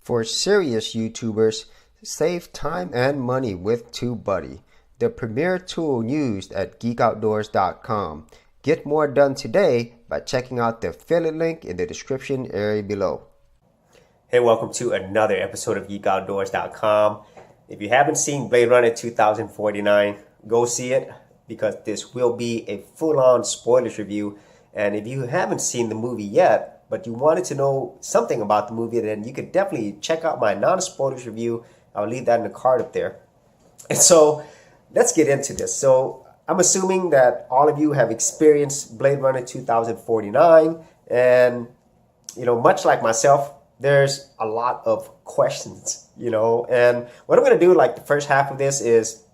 For serious YouTubers, save time and money with TubeBuddy, the premier tool used at geekoutdoors.com. Get more done today by checking out the affiliate link in the description area below. Hey, welcome to another episode of geekoutdoors.com. If you haven't seen Blade Runner 2049, go see it because this will be a full-on spoilers review. And if you haven't seen the movie yet, but you wanted to know something about the movie, then you could definitely check out my non-spoilers review. I'll leave that in the card up there. And so let's get into this. So I'm assuming that all of you have experienced Blade Runner 2049. And, much like myself, there's a lot of questions, and what I'm going to do, the first half of this is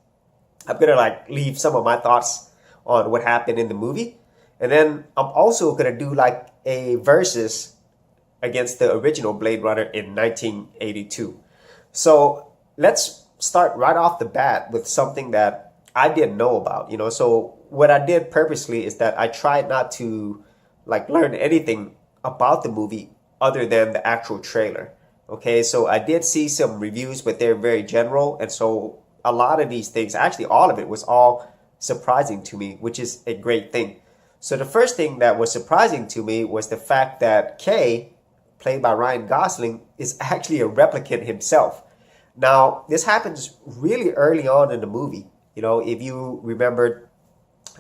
I'm going to leave some of my thoughts on what happened in the movie. And then I'm also going to do a versus against the original Blade Runner in 1982. So let's start right off the bat with something that I didn't know about, So what I did purposely is that I tried not to learn anything about the movie other than the actual trailer. Okay, so I did see some reviews, but they're very general. And so a lot of these things, actually all of it, was all surprising to me, which is a great thing. So the first thing that was surprising to me was the fact that K, played by Ryan Gosling, is actually a replicant himself. Now, this happens really early on in the movie. If you remember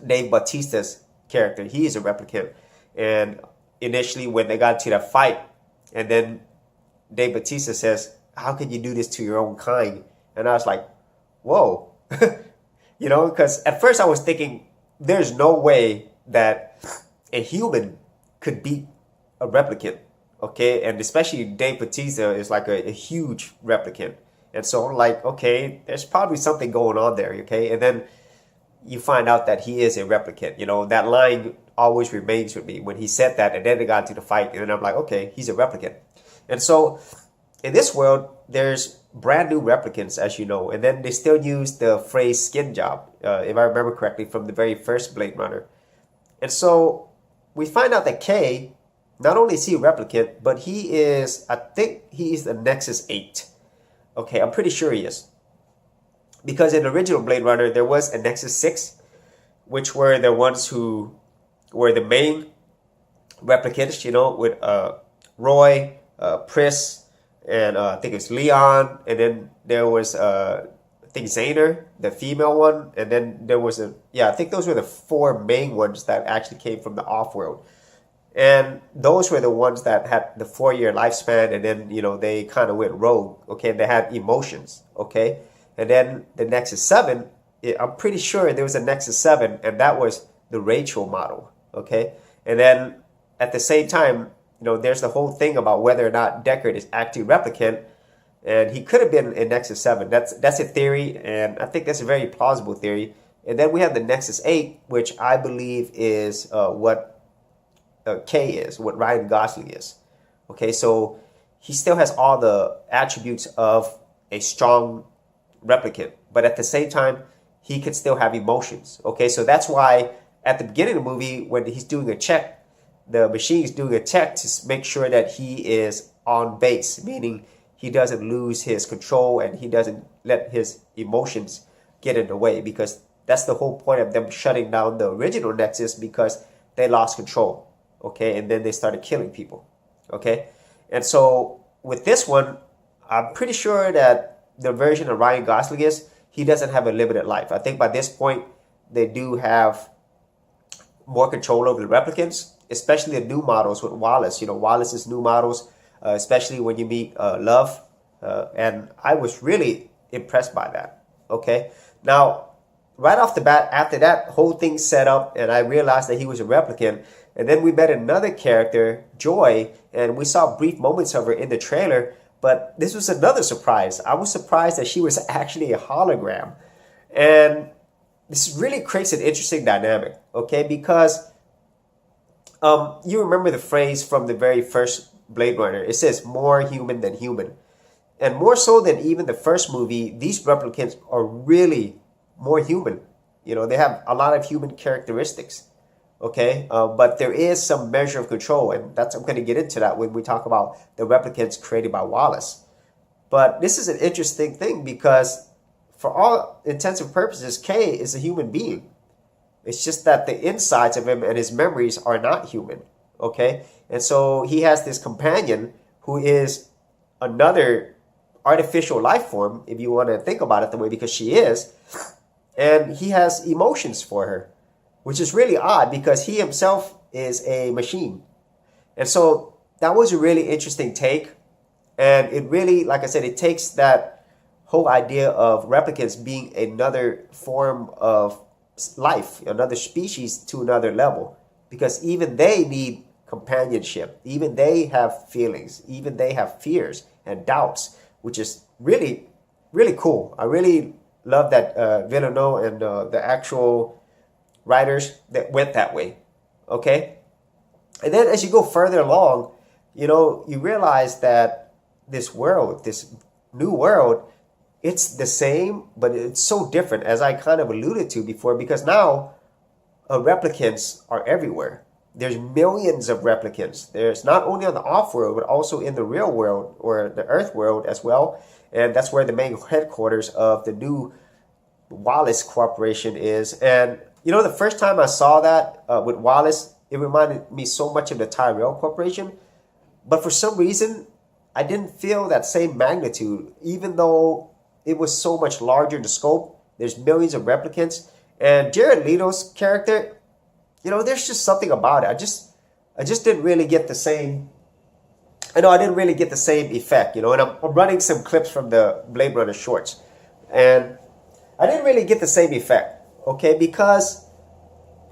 Dave Bautista's character, he is a replicant. And initially when they got to that fight, and then Dave Bautista says, "How can you do this to your own kind?" And I was like, whoa. Because at first I was thinking, there's no way that a human could beat a replicant, okay? And especially Dave Bautista is a huge replicant. And so I'm like, okay, there's probably something going on there, okay? And then you find out that he is a replicant. That line always remains with me when he said that, and then they got into the fight, and then I'm like, okay, he's a replicant. And so in this world, there's brand new replicants, as you know, and then they still use the phrase skin job, if I remember correctly, from the very first Blade Runner. And so we find out that K, not only is he a replicant, but he is, I think he is the Nexus 8. Okay, I'm pretty sure he is. Because in the original Blade Runner, there was a Nexus 6, which were the ones who were the main replicants, with Roy, Pris, and I think it was Leon, and then there was I think Zaner, the female one, and then there was I think those were the four main ones that actually came from the off-world. And those were the ones that had the 4-year lifespan, and then, they kind of went rogue, okay? They had emotions, okay? And then the Nexus 7, I'm pretty sure there was a Nexus 7, and that was the Rachel model, okay? And then at the same time, there's the whole thing about whether or not Deckard is actually a replicant, and he could have been in Nexus 7. That's a theory, and I think that's a very plausible theory. And then we have the Nexus 8, which I believe is what K is, what Ryan Gosling is. Okay, so he still has all the attributes of a strong replicant, but at the same time, he could still have emotions. Okay, so that's why at the beginning of the movie, when he's doing a check, the machine is doing a check to make sure that he is on base, meaning he doesn't lose his control and he doesn't let his emotions get in the way, because that's the whole point of them shutting down the original Nexus, because they lost control. Okay, and then they started killing people. Okay, and so with this one, I'm pretty sure that the version of Ryan Gosling he doesn't have a limited life. I think by this point, they do have more control over the replicants, especially the new models with Wallace. Wallace's new models, especially when you meet Love. And I was really impressed by that. Okay, now, right off the bat, after that whole thing set up, and I realized that he was a replicant, and then we met another character, Joy, and we saw brief moments of her in the trailer, but this was another surprise. I was surprised that she was actually a hologram. And this really creates an interesting dynamic, okay? Because you remember the phrase from the very first Blade Runner. It says more human than human. And more so than even the first movie, these replicants are really more human. They have a lot of human characteristics. okay? But there is some measure of control, and I'm going to get into that when we talk about the replicants created by Wallace, But this is an interesting thing because for all intents and purposes, K is a human being. It's just that the insides of him and his memories are not human. Okay? And so he has this companion who is another artificial life form, if you want to think about it the way, because she is. And he has emotions for her, which is really odd because he himself is a machine. And so that was a really interesting take. And it really, like I said, it takes that whole idea of replicants being another form of life, another species to another level. Because even they need companionship. Even they have feelings. Even they have fears and doubts, which is really, really cool. I really love that Villeneuve and the actual writers that went that way. Okay? And then as you go further along, you realize that this world, this new world, it's the same, but it's so different, as I kind of alluded to before, because now replicants are everywhere. There's millions of replicants. There's not only on the off-world, but also in the real world or the Earth world as well. And that's where the main headquarters of the new Wallace Corporation is. And the first time I saw that with Wallace, it reminded me so much of the Tyrell Corporation. But for some reason, I didn't feel that same magnitude, even though it was so much larger in the scope. There's millions of replicants. And Jared Leto's character, there's just something about it. I just didn't really get the same, I didn't really get the same effect, and I'm running some clips from the Blade Runner shorts. And I didn't really get the same effect, okay? Because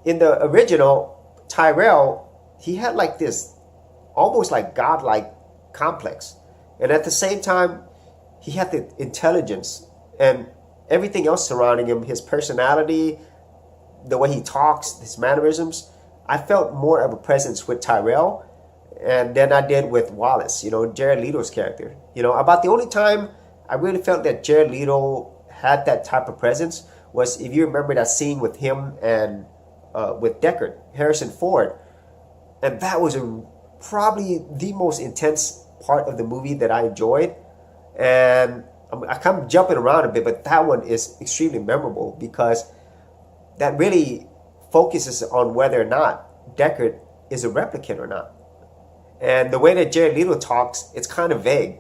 in the original, Tyrell, he had like this almost like godlike complex. And at the same time, he had the intelligence and everything else surrounding him, his personality, the way he talks, his mannerisms. I felt more of a presence with Tyrell and than I did with Wallace, Jared Leto's character. About the only time I really felt that Jared Leto had that type of presence was if you remember that scene with him and with Deckard, Harrison Ford. And that was probably the most intense part of the movie that I enjoyed. And I kind of jumping around a bit, but that one is extremely memorable because that really focuses on whether or not Deckard is a replicant or not. And the way that Jared Leto talks, it's kind of vague,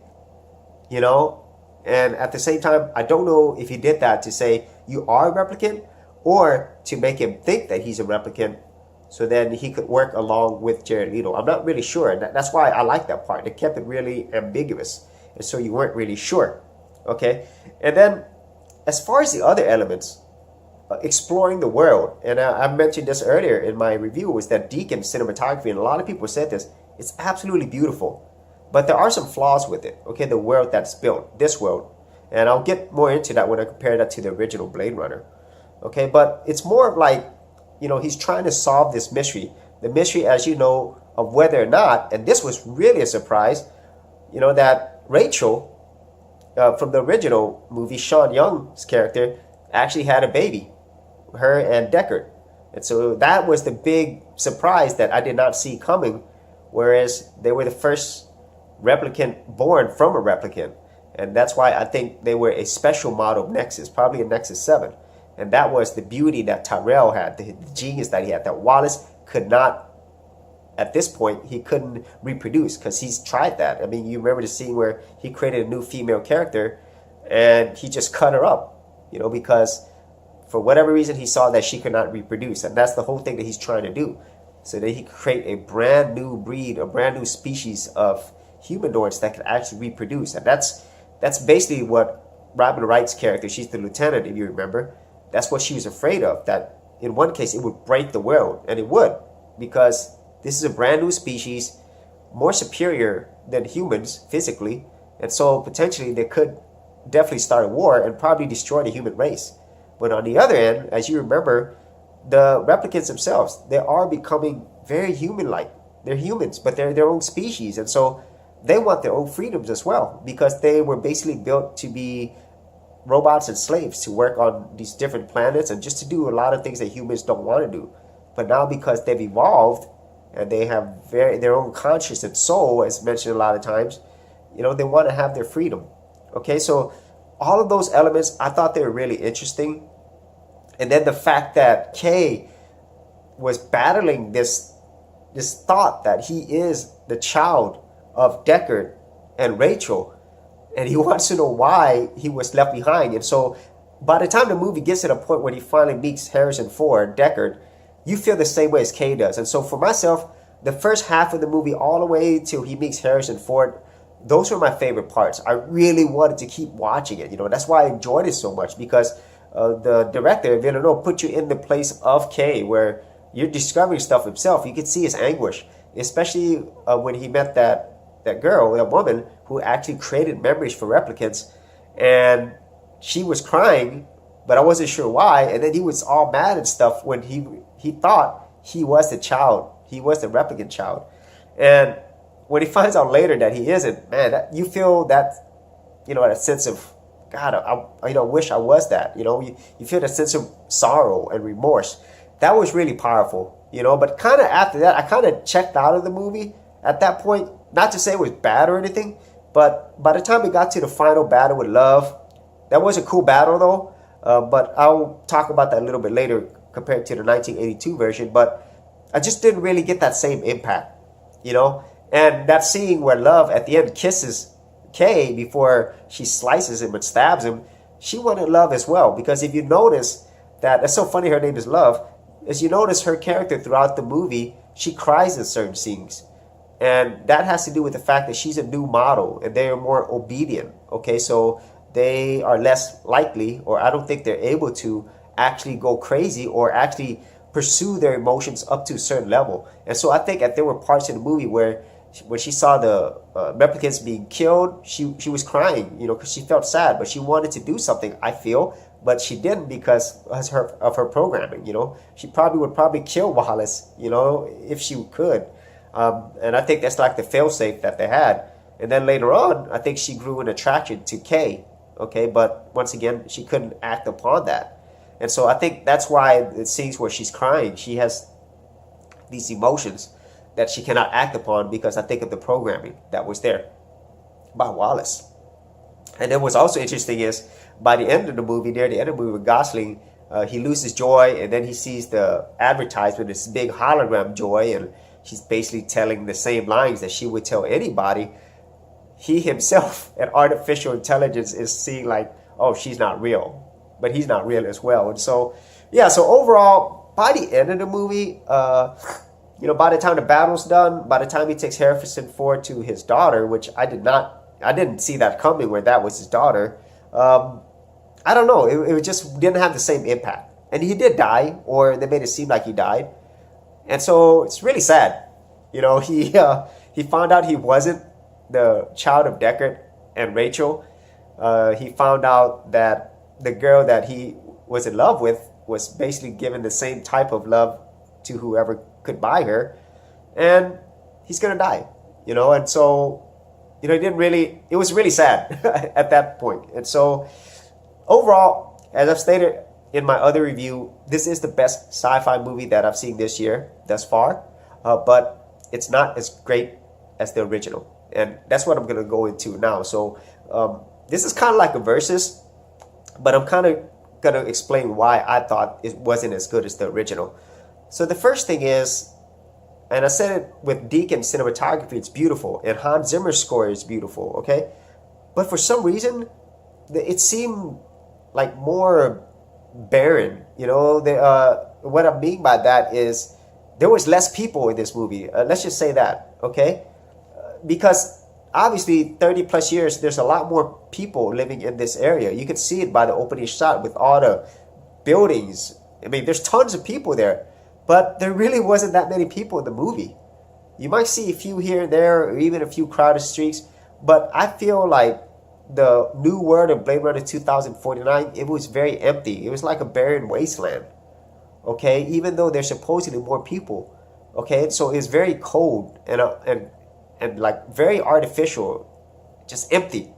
and at the same time, I don't know if he did that to say you are a replicant or to make him think that he's a replicant so then he could work along with Jared Leto. I'm not really sure. That's why I like that part. They kept it really ambiguous. And so you weren't really sure. Okay? And then as far as the other elements, exploring the world, and I mentioned this earlier in my review, was that Deacon cinematography, and a lot of people said this, it's absolutely beautiful. But there are some flaws with it. Okay? The world that's built, this world. And I'll get more into that when I compare that to the original Blade Runner. Okay? But it's more of like, he's trying to solve this mystery. The mystery, as you know, of whether or not, and this was really a surprise, that Rachel, from the original movie, Sean Young's character, actually had a baby, her and Deckard. And so that was the big surprise that I did not see coming, whereas they were the first replicant born from a replicant. And that's why I think they were a special model Nexus, probably a Nexus 7. And that was the beauty that Tyrell had, the genius that he had, that Wallace could not, at this point, he couldn't reproduce because he's tried that. I mean, you remember the scene where he created a new female character and he just cut her up, because for whatever reason he saw that she could not reproduce. And that's the whole thing that he's trying to do. So that he could create a brand new breed, a brand new species of humanoids that could actually reproduce. And that's basically what Robin Wright's character, she's the lieutenant, if you remember, that's what she was afraid of, that in one case it would break the world. And it would, because this is a brand new species, more superior than humans physically. And so potentially they could definitely start a war and probably destroy the human race. But on the other end, as you remember, the replicants themselves, they are becoming very human-like. They're humans, but they're their own species. And so they want their own freedoms as well, because they were basically built to be robots and slaves to work on these different planets and just to do a lot of things that humans don't want to do. But now because they've evolved and they have their own conscience and soul, as mentioned a lot of times, they want to have their freedom. Okay, so all of those elements, I thought they were really interesting. And then the fact that Kay was battling this thought that he is the child of Deckard and Rachel, and he wants to know why he was left behind. And so by the time the movie gets to the point where he finally meets Harrison Ford, Deckard, you feel the same way as Kay does. And so for myself, the first half of the movie all the way till he meets Harrison Ford, those were my favorite parts. I really wanted to keep watching it. That's why I enjoyed it so much, because the director, Villeneuve, put you in the place of Kay, where you're discovering stuff himself. You could see his anguish, especially when he met that girl, that woman who actually created memories for replicants, and she was crying, but I wasn't sure why. And then he was all mad and stuff when he thought he was the child, he was the replicant child, and when he finds out later that he isn't, man, you feel that, that sense of, God, I wish I was that. You feel that sense of sorrow and remorse. That was really powerful, But kind of after that, I kind of checked out of the movie at that point. Not to say it was bad or anything, but by the time we got to the final battle with Love, that was a cool battle though. But I'll talk about that a little bit later compared to the 1982 version. But I just didn't really get that same impact, And that scene where Love at the end kisses Kay before she slices him and stabs him, she wanted love as well. Because if you notice that's so funny, her name is Love, as you notice her character throughout the movie, she cries in certain scenes. And that has to do with the fact that she's a new model and they are more obedient. Okay, so they are less likely, or I don't think they're able to actually go crazy or actually pursue their emotions up to a certain level. And so I think that there were parts in the movie where when she saw the replicants being killed, she was crying, because she felt sad, but she wanted to do something, I feel, but she didn't because of her programming. She would kill Wallace, if she could, and I think that's like the failsafe that they had. And then later on, I think she grew an attraction to Kay, okay, but once again, she couldn't act upon that. And so I think that's why it scenes where she's crying, she has these emotions that she cannot act upon, because I think of the programming that was there by Wallace. And then what's also interesting is by the end of the movie, near the end of the movie with Gosling, he loses Joy, and then he sees the advertisement, this big hologram Joy, and she's basically telling the same lines that she would tell anybody. He himself, an artificial intelligence, is seeing like, oh, she's not real, but he's not real as well. And so, yeah, so overall, by the end of the movie, by the time the battle's done, by the time he takes Harrison Ford to his daughter, which I didn't see that coming where that was his daughter. I don't know. It just didn't have the same impact. And he did die, or they made it seem like he died. And so it's really sad. He found out he wasn't the child of Deckard and Rachel. He found out that the girl that he was in love with was basically given the same type of love to whoever could buy her, and he's gonna die, and so it was really sad at that point. And so overall, as I've stated in my other review, this is the best sci-fi movie that I've seen this year thus far, but it's not as great as the original, and that's what I'm gonna go into now. So this is kind of like a versus, but I'm kind of gonna explain why I thought it wasn't as good as the original. So the first thing is, and I said it with Geek and cinematography, it's beautiful, and Hans Zimmer's score is beautiful, okay? But for some reason, it seemed like more barren, what I mean by that is there was less people in this movie. Let's just say that, okay? Because obviously 30 plus years, there's a lot more people living in this area. You can see it by the opening shot with all the buildings. I mean, there's tons of people there. But there really wasn't that many people in the movie. You might see a few here and there, or even a few crowded streets. But I feel like the new world of Blade Runner 2049, it was very empty. It was like a barren wasteland. Okay, even though there's supposedly more people. Okay, so it's very cold and like very artificial, just empty.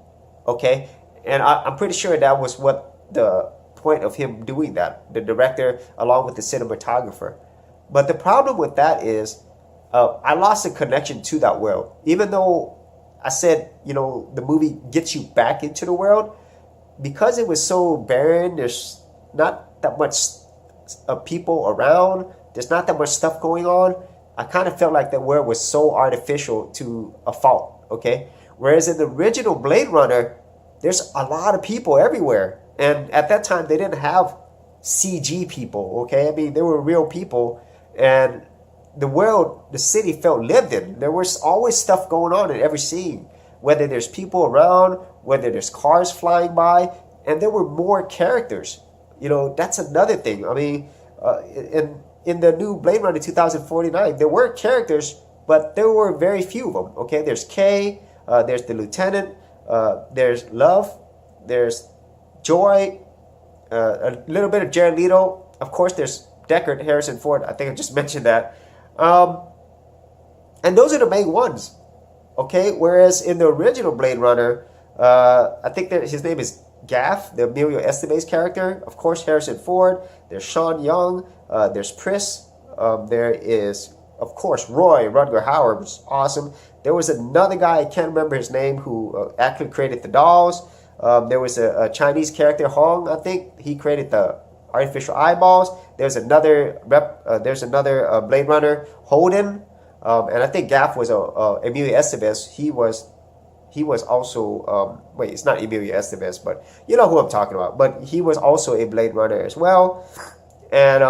Okay, and I'm pretty sure that was what the point of him doing that, the director along with the cinematographer. But the problem with that is I lost a connection to that world. Even though I said, the movie gets you back into the world because it was so barren. There's not that much people around. There's not that much stuff going on. I kind of felt like the world was so artificial to a fault, okay? Whereas in the original Blade Runner, there's a lot of people everywhere. And at that time, they didn't have CG people, okay? I mean, they were real people. And the world, the city felt lived in. There was always stuff going on in every scene, whether there's people around, whether there's cars flying by, and there were more characters. That's another thing. I mean, in the new Blade Runner 2049, there were characters, but there were very few of them. Okay, there's Kay, there's the lieutenant, there's Love, there's Joy, a little bit of Jared Leto. Of course, there's Deckard, Harrison Ford. I think I just mentioned that. And those are the main ones. Okay, whereas in the original Blade Runner, I think that his name is Gaff, the Emilio Estevez character. Of course, Harrison Ford. There's Sean Young. There's Pris. There is, of course, Roy, Rutger Hauer, which is awesome. There was another guy, I can't remember his name, who actually created the dolls. There was a Chinese character, Hong, I think. He created the artificial eyeballs. There's another Blade Runner, Holden. And I think Gaff was Emilio Estevez. He was also, wait, it's not Emilio Estevez, but you know who I'm talking about. But he was also a Blade Runner as well. And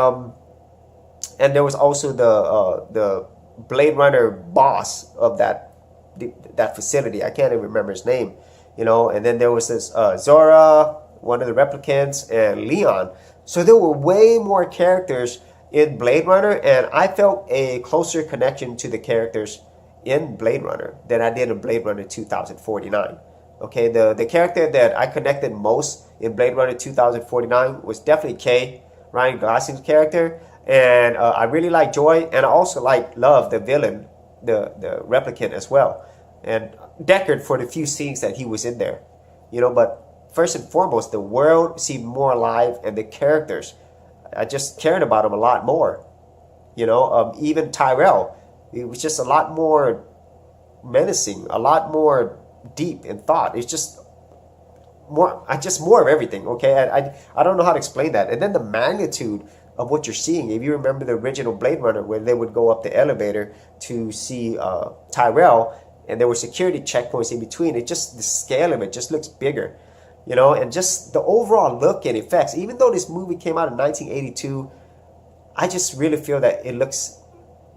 there was also the Blade Runner boss of that facility. I can't even remember his name, And then there was this Zora, one of the replicants, and Leon. So there were way more characters in Blade Runner, and I felt a closer connection to the characters in Blade Runner than I did in Blade Runner 2049. Okay, the character that I connected most in Blade Runner 2049 was definitely Kay, Ryan Gosling's character, and I really like Joy, and I also like Love, the villain, the replicant as well, and Deckard for the few scenes that he was in there, But first and foremost, the world seemed more alive, and the characters, I just cared about them a lot more. Even Tyrell, it was just a lot more menacing, a lot more deep in thought. It's just more of everything. Okay, I don't know how to explain that. And then the magnitude of what you're seeing. If you remember the original Blade Runner, where they would go up the elevator to see Tyrell, and there were security checkpoints in between. The scale of it just looks bigger. And just the overall look and effects. Even though this movie came out in 1982, I just really feel that it looks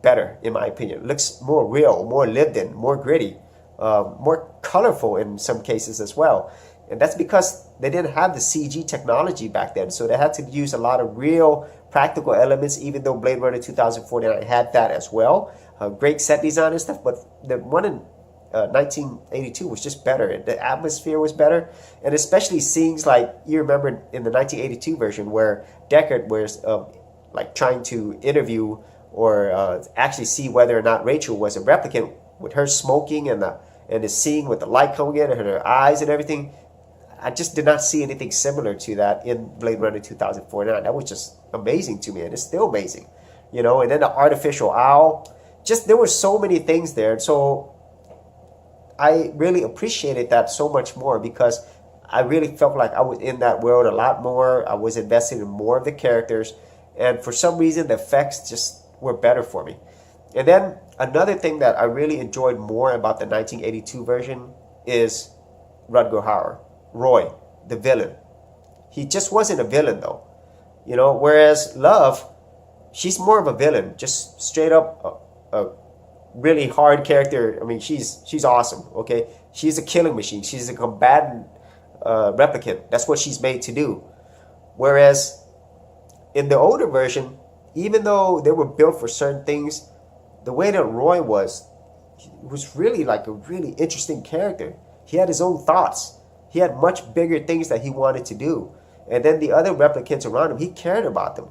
better, in my opinion. It looks more real, more lived in, more gritty, more colorful in some cases as well. And that's because they didn't have the CG technology back then. So they had to use a lot of real practical elements, even though Blade Runner 2049 had that as well. Great set design and stuff, but the one in 1982 was just better. The atmosphere was better, and especially scenes like you remember in the 1982 version where Deckard was like trying to interview or actually see whether or not Rachel was a replicant, with her smoking and the scene with the light coming in and her eyes and everything. I just did not see anything similar to that in Blade Runner 2049. That was just amazing to me, and it's still amazing, And then the artificial owl, there were so many things there, and so I really appreciated that so much more because I really felt like I was in that world a lot more. I was invested in more of the characters, and for some reason the effects just were better for me. And then another thing that I really enjoyed more about the 1982 version is Rutger Hauer, Roy, the villain. He just wasn't a villain though, whereas Love, she's more of a villain, just straight up a really hard character. I mean, she's awesome. Okay, she's a killing machine. She's a combatant replicant. That's what she's made to do. Whereas in the older version, even though they were built for certain things, the way that Roy was really like a really interesting character. He had his own thoughts. He had much bigger things that he wanted to do. And then the other replicants around him, he cared about them.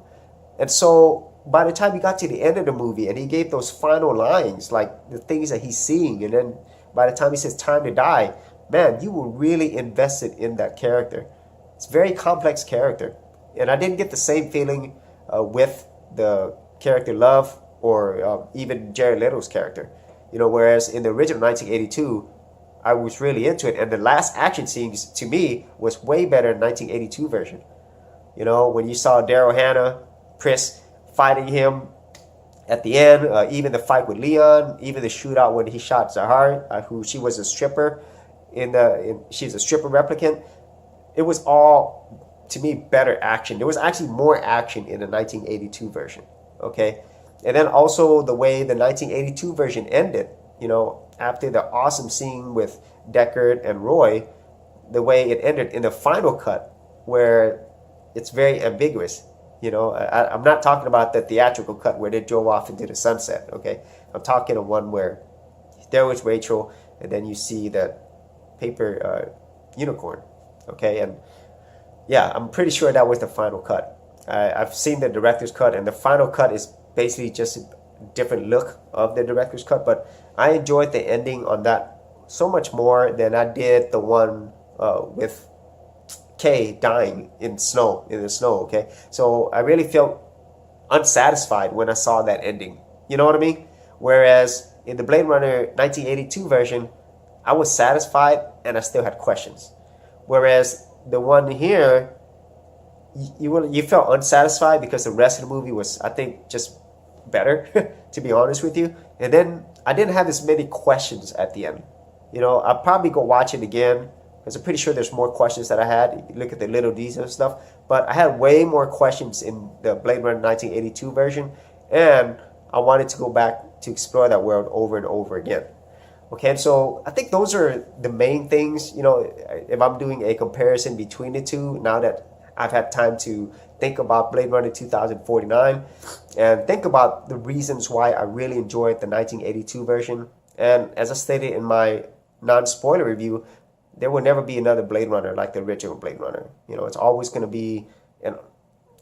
And so by the time he got to the end of the movie and he gave those final lines, like the things that he's seeing, and then by the time he says time to die, man, you were really invested in that character. It's a very complex character. And I didn't get the same feeling with the character Love or even Jared Leto's character. Whereas in the original 1982, I was really into it. And the last action scenes to me was way better in 1982 version. You know, when you saw Daryl Hannah, Chris fighting him at the end, even the fight with Leon, even the shootout when he shot Zahar, who she was a stripper she's a stripper replicant. It was all, to me, better action. There was actually more action in the 1982 version. Okay, and then also the way the 1982 version ended. You know, after the awesome scene with Deckard and Roy, the way it ended in the final cut, where it's very ambiguous. You know, I'm not talking about the theatrical cut where they drove off into the sunset. Okay, I'm talking of one where there was Rachel, and then you see that paper unicorn. Okay, and yeah, I'm pretty sure that was the final cut. I've seen the director's cut, and the final cut is basically just a different look of the director's cut, but I enjoyed the ending on that so much more than I did the one with Kay dying in the snow. Okay, so I really felt unsatisfied when I saw that ending. You know what I mean? Whereas in the Blade Runner 1982 version, I was satisfied and I still had questions. Whereas the one here, you felt unsatisfied because the rest of the movie was, I think, just better, to be honest with you. And then I didn't have as many questions at the end. You know, I'll probably go watch it again because I'm pretty sure there's more questions that I had. You look at the little details and stuff. But I had way more questions in the Blade Runner 1982 version. And I wanted to go back to explore that world over and over again. Okay, and so I think those are the main things, you know, if I'm doing a comparison between the two, now that I've had time to think about Blade Runner 2049 and think about the reasons why I really enjoyed the 1982 version. And as I stated in my non-spoiler review, there will never be another Blade Runner like the original Blade Runner. You know, it's always going to be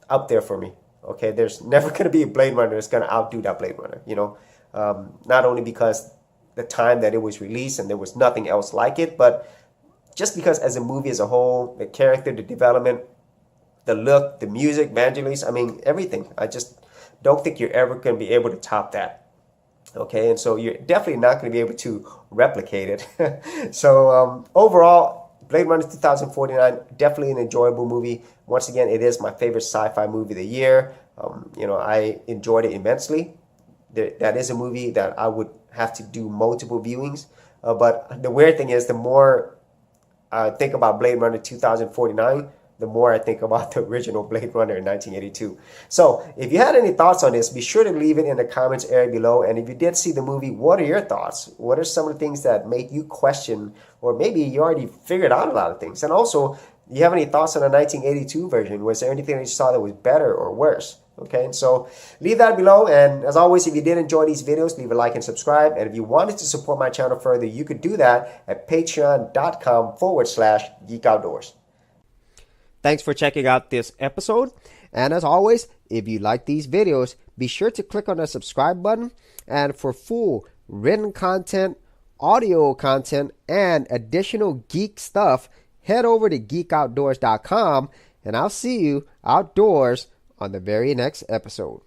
up there for me. Okay, there's never going to be a Blade Runner that's going to outdo that Blade Runner, you know, not only because the time that it was released and there was nothing else like it, but just because as a movie as a whole, the character, the development, the look, the music, Vangelis, I mean, everything. I just don't think you're ever going to be able to top that. Okay, and so you're definitely not going to be able to replicate it. So overall, Blade Runner 2049, definitely an enjoyable movie. Once again, it is my favorite sci-fi movie of the year. You know, I enjoyed it immensely. That is a movie that I would have to do multiple viewings. But the weird thing is, the more I think about Blade Runner 2049, the more I think about the original Blade Runner in 1982. So if you had any thoughts on this, be sure to leave it in the comments area below. And if you did see the movie, what are your thoughts? What are some of the things that make you question, or maybe you already figured out a lot of things? And also, do you have any thoughts on the 1982 version? Was there anything that you saw that was better or worse? Okay, so leave that below. And as always, if you did enjoy these videos, leave a like and subscribe. And if you wanted to support my channel further, you could do that at patreon.com/geekoutdoors. Thanks for checking out this episode. And as always, if you like these videos, be sure to click on the subscribe button. And for full written content, audio content, and additional geek stuff, head over to geekoutdoors.com. And I'll see you outdoors on the very next episode.